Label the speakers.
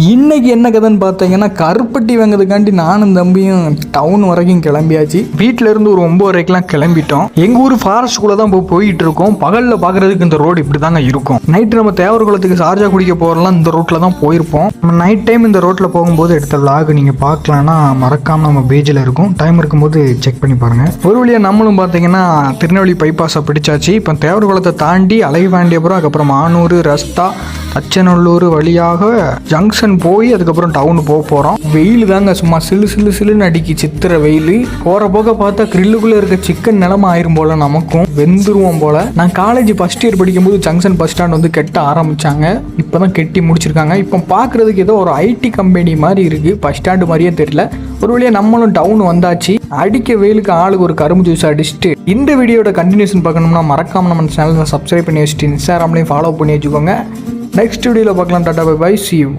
Speaker 1: இன்னைக்கு என்ன கதைன்னு பார்த்தீங்கன்னா, கருப்பட்டி வாங்கிறதுக்காண்டி நானும் தம்பியும் டவுன் வரைக்கும் கிளம்பியாச்சு. வீட்டில இருந்து ஒரு 9:30க்கெல்லாம் கிளம்பிட்டோம். எங்கள் ஊர் ஃபாரஸ்ட்டுக்குள்ளே தான் போயிட்டு இருக்கோம். பகலில் பார்க்குறதுக்கு இந்த ரோடு இப்படி தாங்க இருக்கும். நைட்டு நம்ம தேவர்குளத்துக்கு சார்ஜா குடிக்க போகிறலாம் இந்த ரோட்டில் தான் போயிருப்போம். நம்ம நைட் டைம் இந்த ரோட்டில் போகும்போது எடுத்த விளாக் நீங்கள் பார்க்கலான்னா மறக்காமல் நம்ம பேஜில் இருக்கும். டைம் இருக்கும்போது செக் பண்ணி பாருங்கள். ஒரு வழியாக நம்மளும் பார்த்தீங்கன்னா திருநெல்வேலி பைபாஸை பிடிச்சாச்சு. இப்போ தேவர்குளத்தை தாண்டி அலைவாண்டியபுரம், அதுக்கப்புறம் மானூர், ரஸ்தா, தச்சநல்லூர் வழியாக ஜங்ஷன் போய் அதுக்கப்புறம் டவுனு போகிறோம். வெயில் தாங்க சும்மா சில்லுன்னு அடிக்கி சித்திர வெயில். போகிற போக பார்த்தா கிரில்லுக்குள்ளே இருக்க சிக்கன் நிலமா ஆயிரும் போல், நமக்கும் வெந்துருவோம் போல். நான் காலேஜ் ஃபஸ்ட் இயர் படிக்கும்போது ஜங்ஷன் பஸ் ஸ்டாண்ட் வந்து கெட்ட ஆரம்பித்தாங்க. இப்போ தான் கெட்டி முடிச்சிருக்காங்க. இப்போ பார்க்குறதுக்கு ஏதோ ஒரு ஐடி கம்பெனி மாதிரி இருக்குது. பஸ் ஸ்டாண்டு மாதிரியே தெரியல. ஒரு வழியாக நம்மளும் டவுன் வந்தாச்சு. அடிக்க வெயிலுக்கு ஆளுக்கு ஒரு கரும்பு ஜூஸ் அடிச்சுட்டு இந்த வீடியோட கண்டினியூஷன் பார்க்கணும்னா மறக்காமல் நம்ம சேனலை சப்ஸ்கிரைப் பண்ணி வச்சுட்டு இன்ஸ்டாகிராம்லேயும் ஃபாலோ பண்ணி வச்சுக்கோங்க. நெக்ஸ்ட் வீடியோவில் பார்க்கலாம். டாடா பை பை, see you.